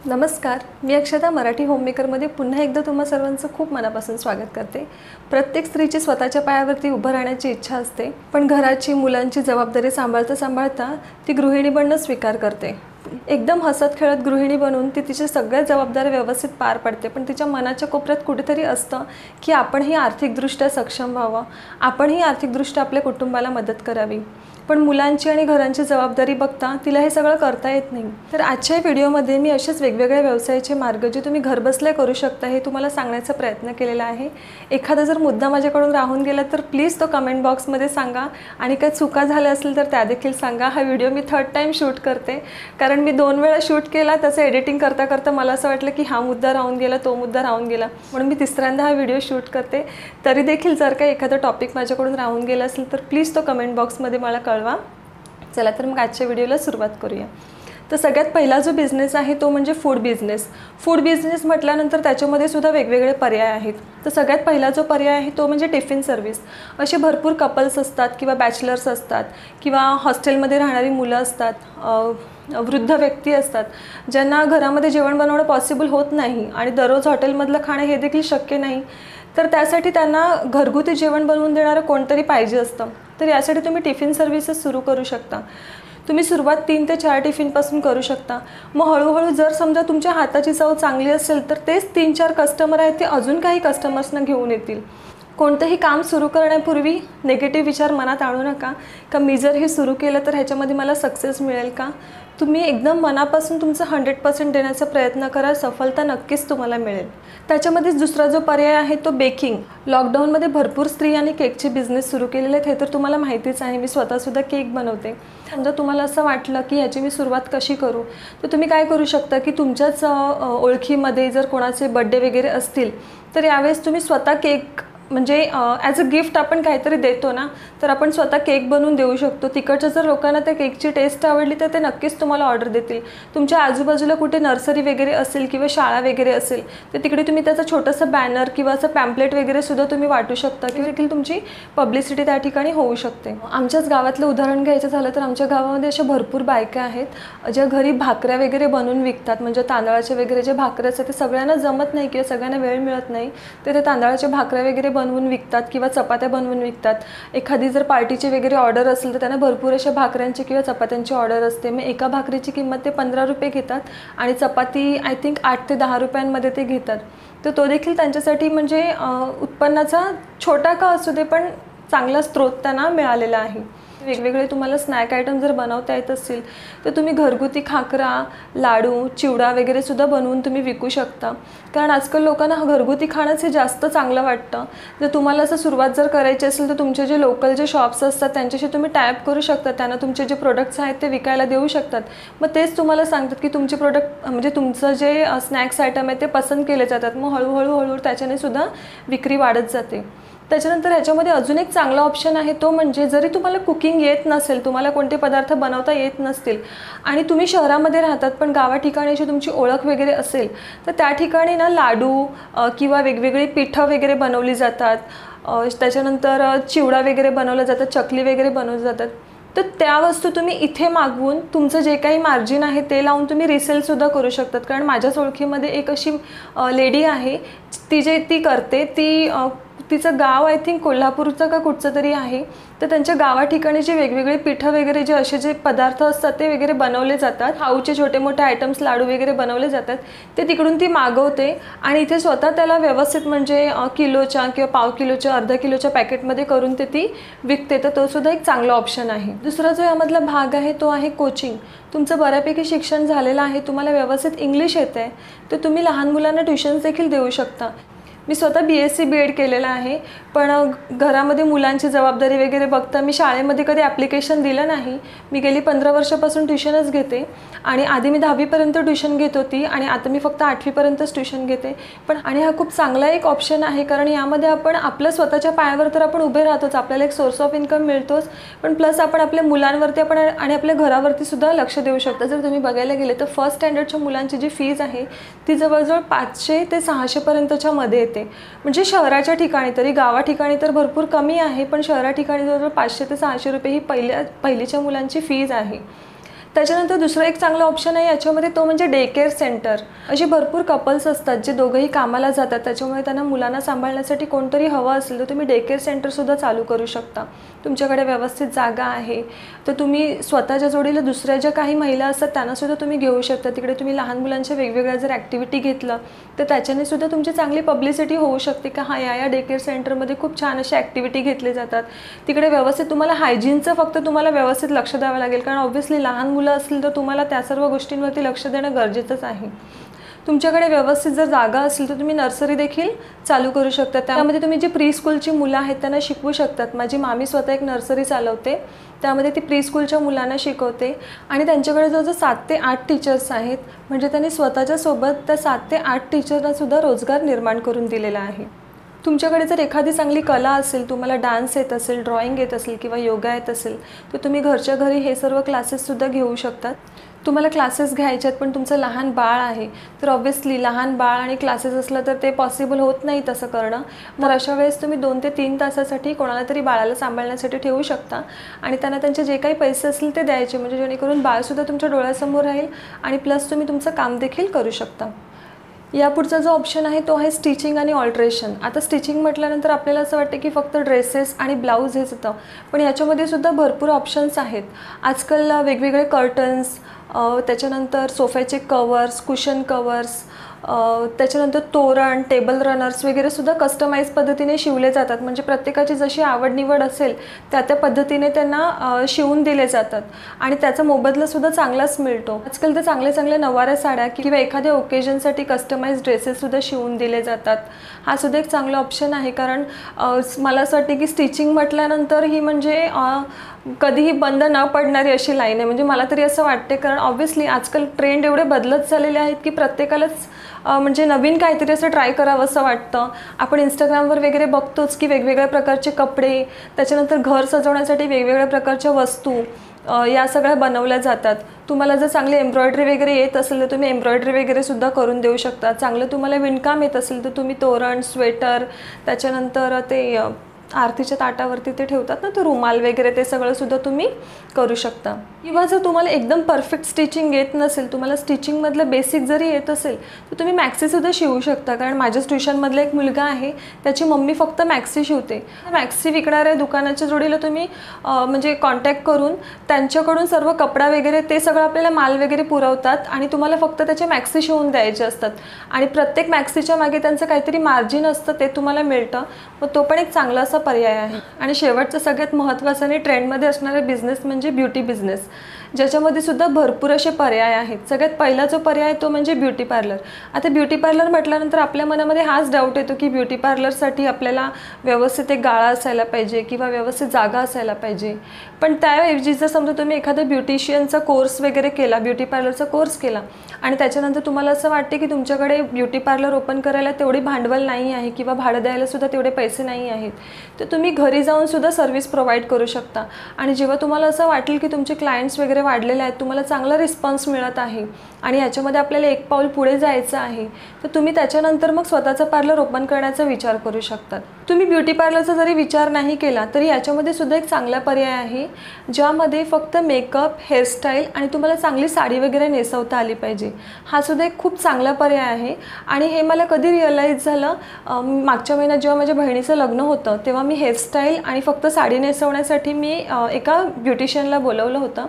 नमस्कार, मी अक्षता मराठी होममेकरमध्ये पुन्हा एकदा तुम्हा सर्वांचं खूप मनापासून स्वागत करते। प्रत्येक स्त्रीची स्वतःच्या पायावरती उभं राहण्याची इच्छा असते, पण घराची मुलांची जबाबदारी सांभाळता सांभाळता ती गृहिणी बनणं स्वीकार करते। एकदम हसत खेळत गृहिणी बनून ती तिच्या सगळ्या जबाबदाऱ्या व्यवस्थित पार पडते, पण तिच्या मनाच्या कोपऱ्यात कुठेतरी असतं की आपणही आर्थिकदृष्ट्या सक्षम व्हावं, आपणही आर्थिकदृष्ट्या आपल्या कुटुंबाला मदत करावी। पण मुलांची आणि घरांची जबाबदारी बघता तिला हे सगळं करता येत नाही। तर आजच्या व्हिडिओमध्ये मी असेच वेगवेगळ्या व्यवसायाचे मार्ग जे तुम्ही घरबसल्या करू शकता हे तुम्हाला सांगण्याचा प्रयत्न केलेला आहे। एखादा जर मुद्दा माझ्याकडून राहून गेला तर प्लीज तो कमेंट बॉक्समध्ये सांगा, आणि काही चुका झाल्या असतील तर त्या देखील सांगा। हा व्हिडिओ मी थर्ड टाइम शूट करते, कारण मी 2 वेळा शूट केला। त्याचं एडिटिंग करता करता मला असं वाटलं की हा मुद्दा राहून गेला, तो मुद्दा राहून गेला, म्हणून मी तिसऱ्यांदा हा व्हिडिओ शूट करते। तरी देखील जर काही एखादा टॉपिक माझ्याकडून राहून गेला असेल तर प्लीज तो कमेंट बॉक्समध्ये मला कळवा। चला तर मग आजच्या व्हिडिओला सुरुवात करूया। तर सगळ्यात पहिला जो बिझनेस आहे तो म्हणजे फूड बिझनेस। फूड बिझनेस म्हटल्यानंतर त्याच्यामध्ये सुद्धा वेगवेगळे पर्याय आहेत। तर सगळ्यात पहिला जो पर्याय आहे तो म्हणजे टिफिन सर्व्हिस। असे भरपूर कपल्स असतात किंवा बॅचलर्स असतात किंवा हॉस्टेलमध्ये राहणारी मुलं असतात, वृद्ध व्यक्ती असतात, ज्यांना घरामध्ये जेवण बनवणं पॉसिबल होत नाही आणि दररोज हॉटेलमधलं खाणं हे देखील शक्य नाही। तर त्यासाठी त्यांना घरगुती जेवण बनवून देणारं कोणतरी पाहिजे असतं। तर यासाठी तुम्ही टिफिन सर्व्हिसेस सुरू करू शकता। तुम्ही सुरुवात 3 ते 4 टिफिनपासून करू शकता। मग हळूहळू जर समजा तुमच्या हाताची चव चांगली असेल तर तेच 3-4 कस्टमर आहेत ते अजून काही कस्टमर्सना घेऊन येतील। कोणतेही काम सुरू करण्यापूर्वी नेगेटिव्ह विचार मनात आणू नका का मी जर हे सुरू केलं तर ह्याच्यामध्ये मला सक्सेस मिळेल का। तुम्ही एकदम मनापासून तुमचं 100% देण्याचा प्रयत्न करा, सफलता नक्कीच तुम्हाला मिळेल। त्याच्यामध्येच दुसरा जो पर्याय आहे तो बेकिंग। लॉकडाऊनमध्ये भरपूर स्त्रियांनी केकचे बिझनेस सुरू केलेले आहेत, हे तर तुम्हाला माहितीच आहे। मी स्वतःसुद्धा केक बनवते। समजा तुम्हाला असं वाटलं की ह्याची मी सुरुवात कशी करू, तर तुम्ही काय करू शकता की तुमच्याच ओळखीमध्ये जर कोणाचे बर्थडे वगैरे असतील तर यावेळेस तुम्ही स्वतः केक म्हणजे ॲज अ गिफ्ट आपण काहीतरी देतो ना, तर आपण स्वतः केक बनवून देऊ शकतो। तिकडच्या जर लोकांना त्या केकची टेस्ट आवडली तर ते नक्कीच तुम्हाला ऑर्डर देतील। तुमच्या आजूबाजूला कुठे नर्सरी वगैरे असेल किंवा शाळा वगैरे असेल तर तिकडे तुम्ही त्याचं छोटंसं बॅनर किंवा असं पॅम्पलेट वगैरे सुद्धा तुम्ही वाटू शकता की देखील तुमची पब्लिसिटी त्या ठिकाणी होऊ शकते। आमच्याच गावातलं उदाहरण घ्यायचं झालं तर आमच्या गावामध्ये अशा भरपूर बायका आहेत ज्या घरी भाकऱ्या वगैरे बनवून विकतात। म्हणजे तांदळाचे वगैरे जे भाकऱ्या असतात ते सगळ्यांना जमत नाही किंवा सगळ्यांना वेळ मिळत नाही, तर ते तांदळाच्या भाकऱ्या वगैरे बनवून विकतात किंवा चपात्या बनवून विकतात। एखादी जर पार्टीची वगैरे ऑर्डर असेल तर त्यांना भरपूर अशा भाकऱ्यांची किंवा चपात्यांची ऑर्डर असते। मग एका भाकरीची किंमत ते 15 रुपये घेतात आणि चपाती आय थिंक 8 ते 10 रुपयांमध्ये ते घेतात। तर तो देखील त्यांच्यासाठी म्हणजे उत्पन्नाचा छोटा का असू दे पण चांगला स्रोत त्यांना मिळालेला आहे। वेगवेगळे तुम्हाला स्नॅक आयटम जर बनवता येत असतील तर तुम्ही घरगुती खाकरा, लाडू, चिवडा वगैरे सुद्धा बनवून तुम्ही विकू शकता, कारण आजकाल लोकांना घरगुती खाणंच हे जास्त चांगलं वाटतं। जर तुम्हाला असं सुरुवात जर करायची असेल तर तुमचे जे लोकल जे शॉप्स असतात त्यांच्याशी तुम्ही टायअप करू शकता, त्यांना तुमचे जे प्रोडक्ट्स आहेत ते विकायला देऊ शकतात। मग तेच तुम्हाला सांगतात की तुमचे प्रोडक्ट म्हणजे तुमचं जे स्नॅक्स आयटम आहे ते पसंत केले जातात। मग हळूहळू त्याच्याने सुद्धा विक्री वाढत जाते। त्याच्यानंतर ह्याच्यामध्ये अजून एक चांगला ऑप्शन आहे तो म्हणजे जरी तुम्हाला कुकिंग येत नसेल, तुम्हाला कोणते पदार्थ बनवता येत नसतील आणि तुम्ही शहरामध्ये राहतात पण गावा ठिकाणी अशी तुमची ओळख वगैरे असेल तर त्या ठिकाणी ना लाडू किंवा वेगवेगळी पिठं वगैरे बनवली जातात, त्याच्यानंतर चिवडा वगैरे बनवला जातात, चकली वगैरे बनवली जातात। तर त्या वस्तू तुम्ही इथे मागवून तुमचं जे काही मार्जिन आहे ते लावून तुम्ही रिसेलसुद्धा करू शकतात। कारण माझ्याच ओळखीमध्ये एक अशी लेडी आहे ती करते, तिचं गाव आय थिंक कोल्हापूरचं का कुठचं तरी आहे। तर त्यांच्या गावा ठिकाणी जे वेगवेगळे पिठं वगैरे जे असे जे पदार्थ असतात ते वगैरे बनवले जातात, खाऊचे छोटे मोठे आयटम्स लाडू वगैरे बनवले जातात, ते तिकडून ती मागवते आणि इथे स्वतः त्याला व्यवस्थित म्हणजे किलोच्या किंवा पाव किलोच्या अर्धा किलोच्या पॅकेटमध्ये करून ती विकते। तर तो सुद्धा एक चांगला ऑप्शन आहे। दुसरा जो यामधला भाग आहे तो आहे कोचिंग। तुमचं बऱ्यापैकी शिक्षण झालेलं आहे, तुम्हाला व्यवस्थित इंग्लिश येतं आहे, तर तुम्ही लहान मुलांना ट्युशन्स देखील देऊ शकता। मी स्वतः BSc B.Ed केलेलं आहे, पण घरामध्ये मुलांची जबाबदारी वगैरे बघता मी शाळेमध्ये कधी ॲप्लिकेशन दिलं नाही। मी गेली 15 वर्षापासून ट्युशनच घेते आणि आधी मी 10वीपर्यंत ट्युशन घेत होती आणि आता मी फक्त 8वीपर्यंतच ट्युशन घेते। पण आणि हा खूप चांगला एक ऑप्शन आहे, कारण यामध्ये आपण आपल्या स्वतःच्या पायावर तर आपण उभे राहतोच, आपल्याला एक सोर्स ऑफ इन्कम मिळतोच, पण प्लस आपण आपल्या मुलांवरती आपण आणि आपल्या घरावरती सुद्धा लक्ष देऊ शकता। जर तुम्ही बघायला गेले तर फर्स्ट स्टँडर्डच्या मुलांची जी फीज आहे ती जवळजवळ 500 ते 600 पर्यंतच्या मध्ये येते। म्हणजे शहराच्या ठिकाणी, तरी गावा ठिकाणी तर भरपूर कमी आहे, पण शहरा ठिकाणी जवळजवळ 500 ते 600 रुपये ही पहिलीच्या मुलांची फीज आहे। त्याच्यानंतर दुसरं एक चांगलं ऑप्शन आहे याच्यामध्ये, तो म्हणजे डे केअर सेंटर. असे भरपूर कपल्स असतात जे दोघंही कामाला जातात, त्याच्यामुळे त्यांना मुलांना सांभाळण्यासाठी कोणतरी हवं असेल तर तुम्ही डे केअर सेंटरसुद्धा चालू करू शकता. तुमच्याकडे व्यवस्थित जागा आहे तर तुम्ही स्वतःच्या जोडीला दुसऱ्या ज्या काही महिला असतात त्यांनासुद्धा तुम्ही घेऊ शकता. तिकडे तुम्ही लहान मुलांच्या वेगवेगळ्या जर ॲक्टिव्हिटी घेतलं तर त्याच्याने सुद्धा तुमची चांगली पब्लिसिटी होऊ शकते का हां या डे केअर सेंटरमध्ये खूप छान अशा ॲक्टिव्हिटी घेतले जातात. तिकडे व्यवस्थित तुम्हाला हायजीनचं फक्त तुम्हाला व्यवस्थित लक्ष द्यावं लागेल, कारण ऑब्व्हियसली लहान मुलं असतील तर तुम्हाला त्या सर्व गोष्टींवरती लक्ष देणं गरजेचंच आहे. तुमच्याकडे व्यवस्थित जर जागा असेल तर तुम्ही नर्सरी देखील चालू करू शकता. त्यामध्ये तुम्ही जी प्री स्कूलची मुलं आहेत त्यांना शिकवू शकतात. माझी मामी स्वतः एक नर्सरी चालवते, त्यामध्ये ती प्री स्कूलच्या मुलांना शिकवते आणि त्यांच्याकडे जवळजवळ 7 ते 8 टीचर्स आहेत. म्हणजे त्यांनी स्वतःच्या सोबत त्या 7 ते 8 टीचरलासुद्धा रोजगार निर्माण करून दिलेला आहे. तुमच्याकडे जर एखादी चांगली कला असेल, तुम्हाला डान्स येत असेल, ड्रॉइंग येत असेल किंवा योगा येत असेल तर तुम्ही घरच्या घरी हे सर्व क्लासेससुद्धा घेऊ शकतात. तुम्हाला क्लासेस घ्यायचे आहेत पण तुमचं लहान बाळ आहे तर ऑब्व्हियसली लहान बाळ आणि क्लासेस असलं तर ते पॉसिबल होत नाही तसं करणं. तर अशा वेळेस तुम्ही 2 ते 3 तासासाठी कोणाला तरी बाळाला सांभाळण्यासाठी ठेवू शकता आणि त्यांना त्यांचे जे काही पैसे असतील ते द्यायचे, म्हणजे जेणेकरून बाळसुद्धा तुमच्या डोळ्यासमोर राहील आणि प्लस तुम्ही तुमचं काम देखील करू शकता. यापुढचा जो ऑप्शन आहे तो आहे स्टिचिंग आणि ऑल्ट्रेशन. आता स्टिचिंग म्हटल्यानंतर आपल्याला असं वाटतं की फक्त ड्रेसेस आणि ब्लाऊज हेच होतं, पण याच्यामध्ये सुद्धा भरपूर ऑप्शन्स आहेत. आजकाल वेगवेगळे कर्टन्स, त्याच्यानंतर सोफ्याचे कवर्स, कुशन कवर्स, त्याच्यानंतर तोरण, टेबल रनर्स वगैरे सुद्धा कस्टमाइज पद्धतीने शिवले जातात. म्हणजे प्रत्येकाची जशी आवड निवड असेल त्या पद्धतीने त्यांना शिवून दिले जातात आणि त्याचा मोबदलासुद्धा चांगलाच मिळतो. आजकाल तर चांगले चांगले नवाऱ्या साड्या किंवा एखाद्या ओकेजनसाठी कस्टमाइज ड्रेसेससुद्धा शिवून दिले जातात. हा सुद्धा एक चांगला ऑप्शन आहे, कारण मला असं वाटते की स्टिचिंग म्हटल्यानंतर ही म्हणजे कधीही बंद न पडणारी अशी लाईन आहे. म्हणजे मला तरी असं वाटते, कारण ऑब्व्हियसली आजकाल ट्रेंड एवढे बदलत चाललेले आहेत की प्रत्येकालाच म्हणजे नवीन काहीतरी असं ट्राय करावं असं वाटतं. आपण इंस्टाग्रामवर वगैरे बघतोच की वेगवेगळ्या प्रकारचे कपडे, त्याच्यानंतर घर सजवण्यासाठी वेगवेगळ्या प्रकारच्या वस्तू या सगळ्या बनवल्या जातात. तुम्हाला जर चांगली एम्ब्रॉयडरी वगैरे येत असेल तर तुम्ही एम्ब्रॉयडरी वगैरे सुद्धा करून देऊ शकता. चांगलं तुम्हाला विणकाम येत असेल तर तुम्ही तोरण, स्वेटर, त्याच्यानंतर ते आरतीच्या ताटावरती ते ठेवतात ना, तो रुमाल वगैरे, ते सगळंसुद्धा तुम्ही करू शकता. किंवा जर तुम्हाला एकदम परफेक्ट स्टिचिंग येत नसेल, तुम्हाला स्टिचिंगमधलं बेसिक जरी येत असेल तर तुम्ही मॅक्सीसुद्धा शिवू शकता. कारण माझ्याच ट्युशनमधला एक मुलगा आहे, त्याची मम्मी फक्त मॅक्सी शिवते. मॅक्सी विकणाऱ्या दुकानाच्या जोडीला तुम्ही म्हणजे कॉन्टॅक्ट करून त्यांच्याकडून सर्व कपडा वगैरे ते सगळं आपल्याला माल वगैरे पुरवतात आणि तुम्हाला फक्त त्याचे मॅक्सी शिवून द्यायचे असतात आणि प्रत्येक मॅक्सीच्या मागे त्यांचं काहीतरी मार्जिन असतं, ते तुम्हाला मिळतं. मग तो पण एक चांगला असा पर्याय आहे. आणि शेवटचं सगळ्यात महत्त्वाचं आणि ट्रेंडमध्ये असणारा बिझनेस म्हणजे ब्युटी बिझनेस, ज्याच्यामध्ये सुद्धा भरपूर असे पर्याय आहेत. सगळ्यात पहिला जो पर्याय तो म्हणजे ब्युटी पार्लर. आता ब्युटी पार्लर म्हटल्यानंतर आपल्या मनामध्ये हाच डाऊट येतो की ब्युटी पार्लरसाठी आपल्याला व्यवस्थित एक गाळा असायला पाहिजे किंवा व्यवस्थित जागा असायला पाहिजे. पण त्याऐवजी जर समजा तुम्ही एखादा ब्युटिशियनचा कोर्स वगैरे केला, ब्युटी पार्लरचा कोर्स केला आणि त्याच्यानंतर तुम्हाला असं वाटते की तुमच्याकडे ब्युटी पार्लर ओपन करायला तेवढी भांडवल नाही आहे किंवा भाडं द्यायला सुद्धा तेवढे पैसे नाही आहेत, तर तुम्ही घरी जाऊन सुद्धा सर्व्हिस प्रोव्हाइड करू शकता. आणि जेव्हा तुम्हाला असं वाटेल की तुमचे क्लायंट्स वगैरे वाढलेले आहेत, तुम्हाला चांगला रिस्पॉन्स मिळत आहे आणि याच्यामध्ये आपल्याला एक पाऊल पुढे जायचं आहे, तर तुम्ही त्याच्यानंतर मग स्वतःचा पार्लर ओपन करण्याचा विचार करू शकतात. तुम्ही ब्युटी पार्लरचा जरी विचार नाही केला तरी याच्यामध्ये सुद्धा एक चांगला पर्याय आहे, ज्यामध्ये फक्त मेकअप, हेअरस्टाईल आणि तुम्हाला चांगली साडी वगैरे नेसवता आली पाहिजे. हा सुद्धा एक खूप चांगला पर्याय आहे. आणि हे मला कधी रिअलाईज झालं, मागच्या महिन्यात जेव्हा माझ्या बहिणीचं लग्न होतं तेव्हा मी हेअरस्टाईल आणि फक्त साडी नेसवण्यासाठी मी एका ब्युटिशियनला बोलवलं होतं.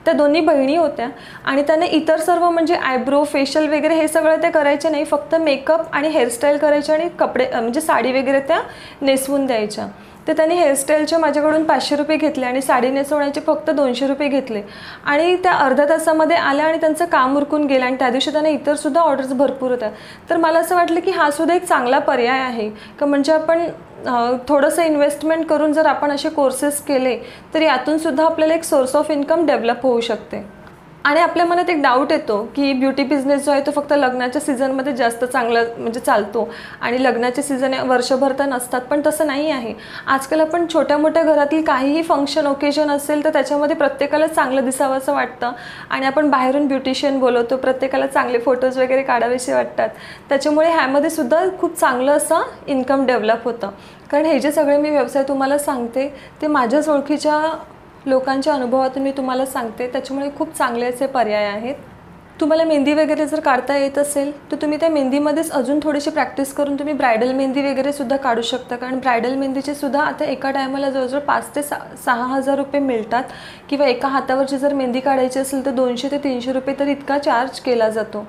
त्या दोन्ही बहिणी होत्या आणि त्याने इतर सर्व म्हणजे आयब्रो, फेशियल वगैरे हे सगळं ते करायचे नाही, फक्त मेकअप आणि हेअरस्टाईल करायचे आणि कपडे म्हणजे साडी वगैरे त्या नेसवून द्यायच्या. तर त्यांनी हेअरस्टाईलचे माझ्याकडून 500 रुपये घेतले आणि साडी नेसवण्याचे फक्त 200 रुपये घेतले आणि त्या अर्ध्या तासामध्ये आल्या आणि त्यांचं काम उरकून गेलं. आणि त्या दिवशी त्यांना इतरसुद्धा ऑर्डर्स भरपूर होत्या. तर मला असं वाटलं की हा सुद्धा एक चांगला पर्याय आहे का, म्हणजे आपण थोडंसं इन्व्हेस्टमेंट करून जर आपण असे कोर्सेस केले तर यातून सुद्धा आपल्याला एक सोर्स ऑफ इन्कम डेव्हलप होऊ शकते. आणि आपल्या मनात एक डाऊट येतो की ब्युटी बिझनेस जो आहे तो फक्त लग्नाच्या सीझनमध्ये जास्त चांगला म्हणजे चालतो आणि लग्नाचे सीझन वर्षभर तर नसतात, पण तसं नाही आहे. आजकाल आपण छोट्या मोठ्या घरातील काहीही फंक्शन, ओकेजन असेल तर त्याच्यामध्ये प्रत्येकाला चांगलं दिसावं असं वाटतं आणि आपण बाहेरून ब्युटिशियन बोलवतो, प्रत्येकाला चांगले फोटोज वगैरे काढावेसे वाटतात. त्याच्यामुळे ह्यामध्ये सुद्धा खूप चांगलं असं इन्कम डेव्हलप होतं. कारण हे जे सगळे मी व्यवसाय तुम्हाला सांगते ते माझ्याच ओळखीच्या लोकांच्या अनुभवातून मी तुम्हाला सांगते, त्याच्यामुळे खूप चांगले असे पर्याय आहेत. तुम्हाला मेहंदी वगैरे जर काढता येत असेल तर तुम्ही त्या मेहंदीमध्येच अजून थोडीशी प्रॅक्टिस करून तुम्ही ब्रायडल मेहंदी वगैरे सुद्धा काढू शकता. कारण ब्रायडल मेहंदीचे सुद्धा आता एका टायमाला जवळजवळ 5 ते 6,000 रुपये मिळतात, किंवा एका हातावरची जर मेहंदी काढायची असेल तर 200 ते 300 रुपये तर इतका चार्ज केला जातो.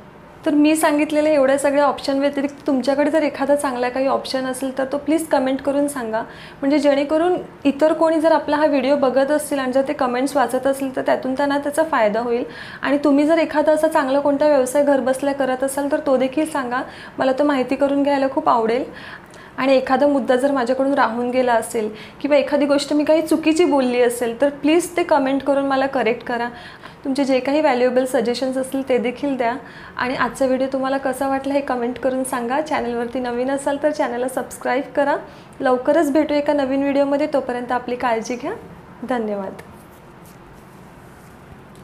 तर मी सांगितलेल्या एवढ्या सगळ्या ऑप्शन व्यतिरिक्त तुमच्याकडे जर एखादा चांगला काही ऑप्शन असेल तर तो प्लीज कमेंट करून सांगा. म्हणजे जेणेकरून इतर कोणी जर आपला हा व्हिडिओ बघत असतील आणि जर ते कमेंट्स वाचत असतील तर त्यातून त्यांना त्याचा फायदा होईल. आणि तुम्ही जर एखादा असा चांगला कोणता व्यवसाय घरबसल्या करत असाल तर तो देखील सांगा, मला तो माहिती करून घ्यायला खूप आवडेल. आणि एखादा मुद्दा जर माझ्याकडून राहून गेला असेल किंवा एखादी गोष्ट मी काही चुकीची बोलली असेल तर प्लीज ते कमेंट करून मला करेक्ट करा. तुमचे जे काही व्हॅल्युएबल सजेशन्स असतील ते देखील द्या. आणि आजचा व्हिडिओ तुम्हाला कसा वाटला हे कमेंट करून सांगा. चॅनलवरती नवीन असाल तर चॅनलला सबस्क्राईब करा. लवकरच भेटू एका नवीन व्हिडिओमध्ये. तोपर्यंत आपली काळजी घ्या. धन्यवाद.